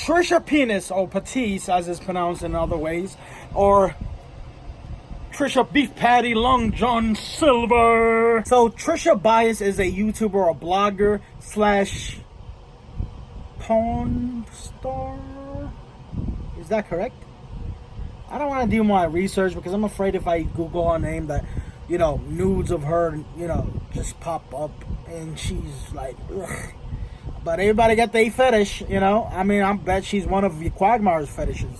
Trisha Paytas, or Paytas as it's pronounced in other ways, or Trisha Beef Patty Long John Silver. So Trisha Paytas is a YouTuber, a blogger slash porn star. Is that correct? I don't want to do my research because I'm afraid if I Google her name that, nudes of her, just pop up and she's like, ugh. But everybody got their fetish, I mean, I bet she's one of the Quagmire's fetishes.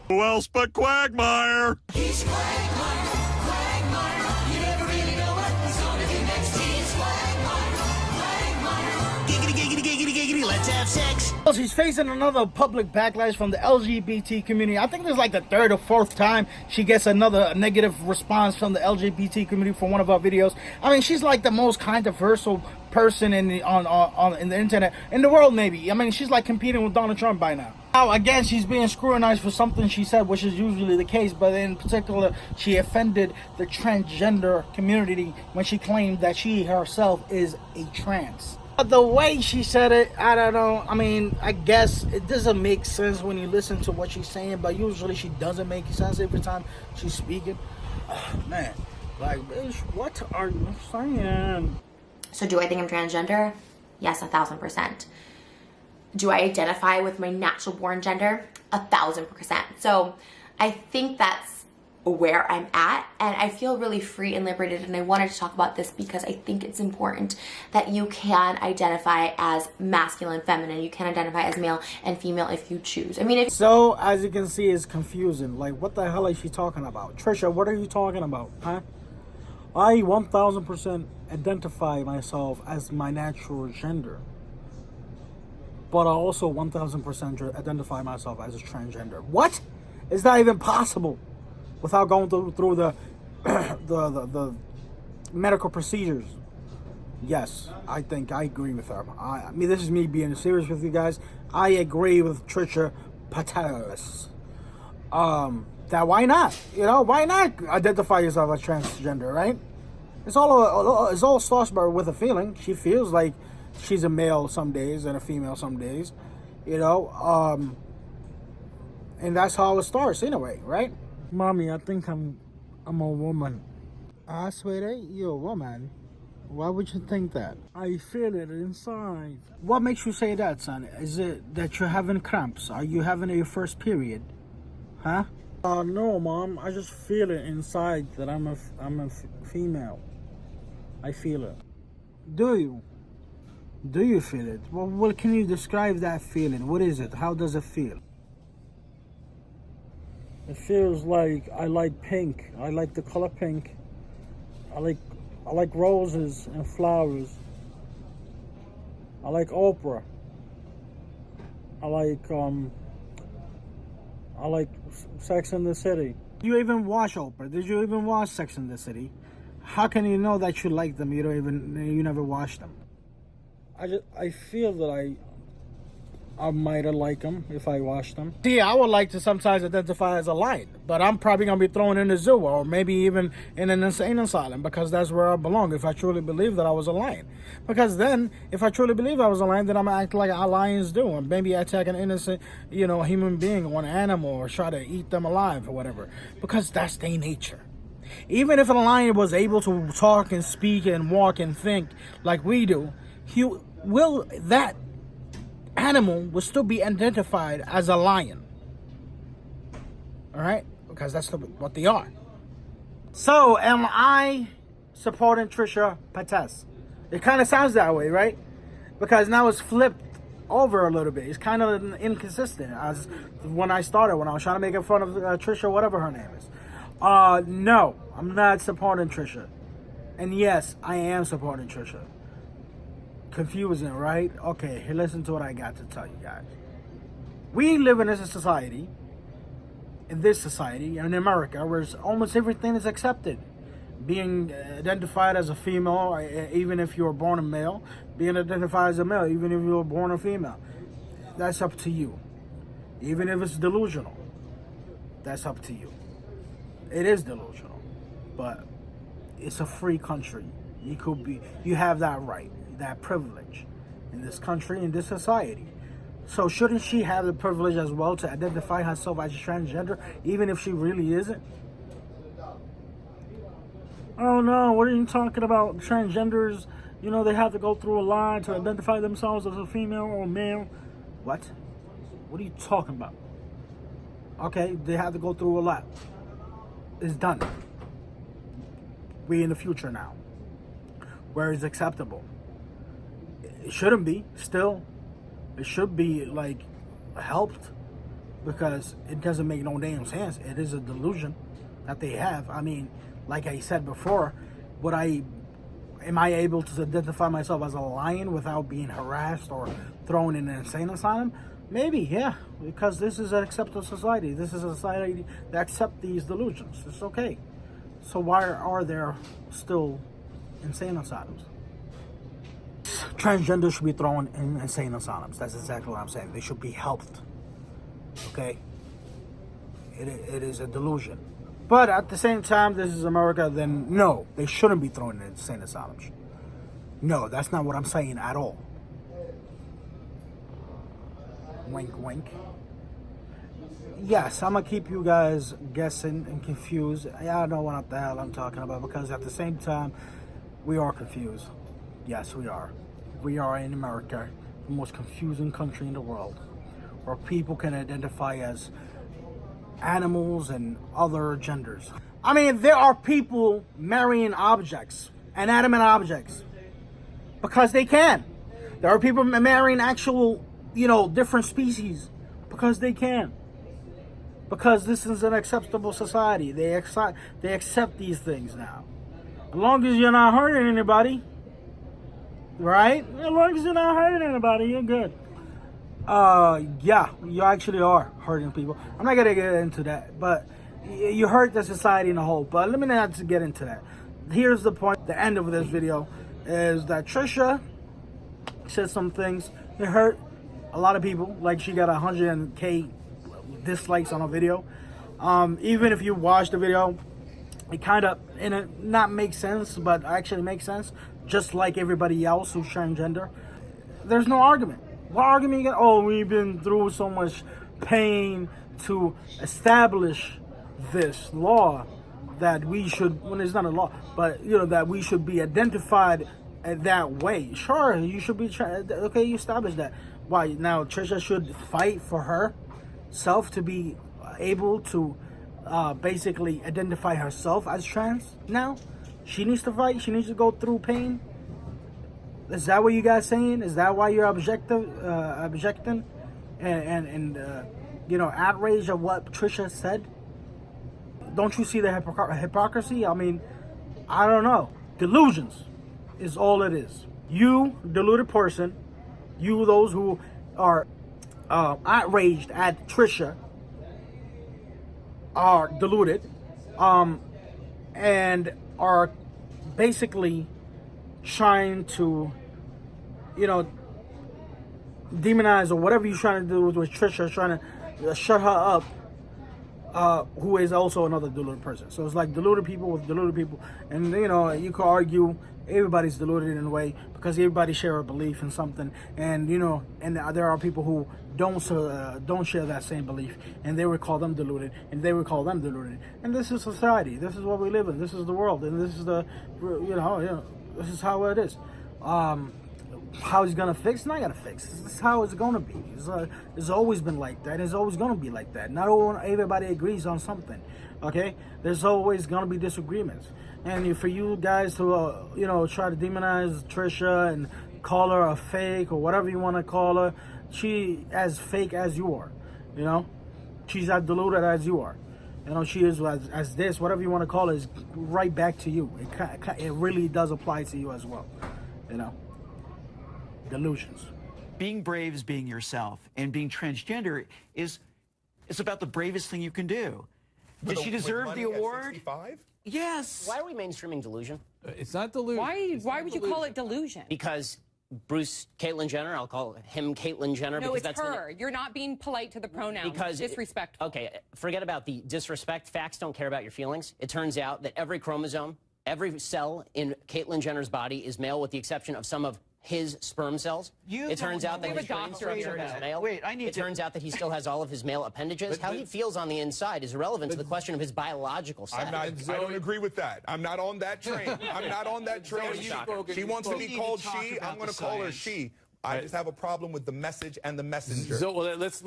Who else but Quagmire? He's Quagmire, Quagmire. You never really know what he's gonna do next. He's Quagmire, Quagmire. Giggity, giggity, giggity, giggity, let's have sex. Well, she's facing another public backlash from the LGBT community. I think this is like the third or fourth time she gets another negative response from the LGBT community for one of her videos. I mean, she's like the most controversial person in the in the internet, in the world maybe. I mean, she's like competing with Donald Trump by now. Now, again, she's being scrutinized for something she said, which is usually the case, but in particular, she offended the transgender community when she claimed that she herself is a trans. But the way she said it, I don't know. I mean, I guess it doesn't make sense when you listen to what she's saying, but usually she doesn't make sense every time she's speaking. Oh, man, like, bitch, what are you saying? So do I think I'm transgender? Yes, 1,000%. Do I identify with my natural born gender? 1,000%. So I think that's where I'm at, and I feel really free and liberated, and I wanted to talk about this because I think it's important that you can identify as masculine, feminine. You can identify as male and female if you choose. I mean, So, as you can see, it's confusing. Like, what the hell is she talking about? Trisha, what are you talking about, huh? I 1,000% identify myself as my natural gender, but I also 1,000% identify myself as a transgender. What? Is that even possible without going through the the medical procedures? Yes, I think I agree with her. I mean, this is me being serious with you guys. I agree with Trisha Paytas. That why not? Why not identify yourself as transgender, right? It's all starts with a feeling. She feels like she's a male some days and a female some days, and that's how it starts anyway, right? Mommy, I think I'm a woman. Ah, sweetie, you're a woman. Why would you think that? I feel it inside. What makes you say that, son? Is it that you're having cramps? Are you having your first period? Huh? No, Mom. I just feel it inside that I'm a female. I feel it. Do you? Do you feel it? Well, can you describe that feeling? What is it? How does it feel? It feels like I like pink. I like the color pink. I like roses and flowers. I like opera. I like Sex and the City. Did you even watch Oprah? Did you even watch Sex and the City? How can you know that you like them? You never watched them. I feel that I might have liked them if I watched them. See, I would like to sometimes identify as a lion, but I'm probably going to be thrown in the zoo or maybe even in an insane asylum because that's where I belong if I truly believe that I was a lion. Because then, if I truly believe I was a lion, then I'm going to act like lions do and maybe attack an innocent, human being or an animal or try to eat them alive or whatever. Because that's their nature. Even if a lion was able to talk and speak and walk and think like we do, that animal will still be identified as a lion. Alright? Because that's what they are. So, am I supporting Trisha Paytas? It kind of sounds that way, right? Because now it's flipped over a little bit. It's kind of inconsistent as when I started, when I was trying to make fun of Trisha, whatever her name is. No, I'm not supporting Trisha. And yes, I am supporting Trisha. Confusing, right? Okay, here, listen to what I got to tell you guys. We live in this society, in America, where almost everything is accepted. Being identified as a female, even if you were born a male. Being identified as a male, even if you were born a female. That's up to you. Even if it's delusional, that's up to you. It is delusional, but it's a free country. You have that right, that privilege in this country, in this society. So shouldn't she have the privilege as well to identify herself as transgender, even if she really isn't? Oh no, what are you talking about? Transgenders, you know, they have to go through a line to identify themselves as a female or male. What? What are you talking about? Okay, they have to go through a lot. It's done. We in the future now, where it's acceptable. It shouldn't be, still. It should be, like, helped, because it doesn't make no damn sense. It is a delusion that they have. I mean, like I said before, am I able to identify myself as a lion without being harassed or thrown in an insane asylum? Maybe, yeah, because this is an acceptable society. This is a society that accepts these delusions. It's okay. So why are there still insane asylums? Transgender should be thrown in insane asylums. That's exactly what I'm saying. They should be helped. Okay? It is a delusion. But at the same time, this is America, then no, they shouldn't be thrown in insane asylums. No, that's not what I'm saying at all. Wink, wink. Yes, I'm going to keep you guys guessing and confused. I don't know what the hell I'm talking about, because at the same time, we are confused. Yes, we are. We are in America, the most confusing country in the world, where people can identify as animals and other genders. I mean, there are people marrying objects, inanimate objects, because they can. There are people marrying actual, different species, because they can. Because this is an acceptable society. They accept these things now. As long as you're not hurting anybody, right? As long as you're not hurting anybody, you're good. Yeah, you actually are hurting people. I'm not gonna get into that, but you hurt the society in a whole. But let me not get into that. Here's the point. The end of this video is that Trisha said some things that hurt a lot of people. Like, she got 100K dislikes on a video. Even if you watch the video, it kind of not makes sense, but actually makes sense. Just like everybody else who's transgender, there's no argument. What argument you get? Oh, we've been through so much pain to establish this law that we should, when it's not a law, but that we should be identified that way. Sure, you should be. Okay, you established that. Why now? Trisha should fight for herself to be able to basically identify herself as trans. Now she needs to fight. She needs to go through pain. Is that what you guys saying? Is that why you're objecting and outraged at what Trisha said? Don't you see the hypocrisy? I mean, I don't know. Delusions is all it is. You, deluded person, you, those who are outraged at Trisha, are deluded, and are basically trying to, demonize or whatever you're trying to do with Trisha, trying to shut her up, who is also another deluded person. So it's like deluded people with deluded people, and you could argue everybody's deluded in a way, because everybody share a belief in something, and and there are people who don't share that same belief, and they would call them deluded, and they would call them deluded. And this is society. This is what we live in. This is the world, and this is this is how it is. How it's gonna fix? It's not gonna fix. This is how it's gonna be. It's always been like that. It's always gonna be like that. Not everybody agrees on something. Okay, there's always gonna be disagreements. And for you guys to try to demonize Trisha and call her a fake or whatever you want to call her, she as fake as you are. She's as deluded as you are. She is as this, whatever you want to call it, is right back to you. It really does apply to you as well. Delusions. Being brave is being yourself, and being transgender is about the bravest thing you can do. Did she deserve the award? Yes. Why are we mainstreaming delusion? It's not delusion. Why would you call it delusion? Because Caitlyn Jenner, I'll call him Caitlyn Jenner. No, because it's that's her. You're not being polite to the pronouns. Because disrespectful. Okay, forget about the disrespect. Facts don't care about your feelings. It turns out that every chromosome, every cell in Caitlyn Jenner's body is male, with the exception of some of his sperm cells. It turns out that They have his a brain doctorate structure in is that. male. Wait, I need It to- turns out that he still has all of his male appendages. How he feels on the inside is irrelevant to the question of his biological sex. I don't agree with that. I'm not on that train. I'm not on that train. She wants to be called she. I'm going to call her she. I just have a problem with the message and the messenger. So well, let's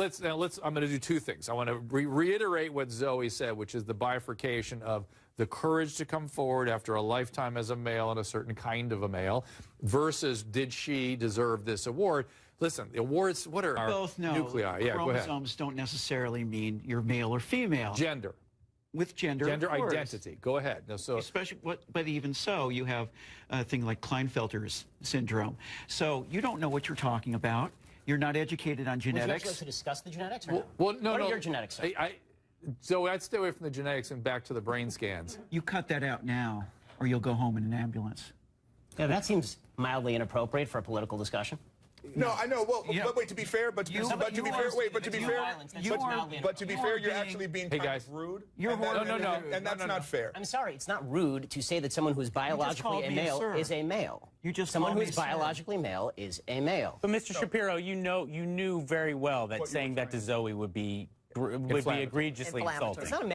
I'm going to do two things. I want to reiterate what Zoe said, which is the bifurcation of the courage to come forward after a lifetime as a male and a certain kind of a male versus did she deserve this award? Listen, the awards, what are both know nuclei? Yeah, go ahead. chromosomes don't necessarily mean you're male or female. Gender. With gender, Gender of course. identity. Go ahead. No, so Especially, but even so, you have a thing like Klinefelter's syndrome. So you don't know what you're talking about. You're not educated on Would you genetics. actually like to discuss the genetics or no? well, no, What no. are your genetics, sir? So I'd stay away from the genetics and back to the brain scans. You cut that out now, or you'll go home in an ambulance. Yeah, that seems mildly inappropriate for a political discussion. No, I know. Well, Yeah. but wait. To be fair, but to be fair, you're actually being kind guys. of rude. You're and that- horrible. and that's not fair. I'm sorry, it's not rude to say that someone who is biologically called a me a male sir. is a male. You just Someone called who me is sir. biologically male is a male. But Mr. Shapiro, you knew very well that saying that to Zoe would be egregiously It's not a insulting.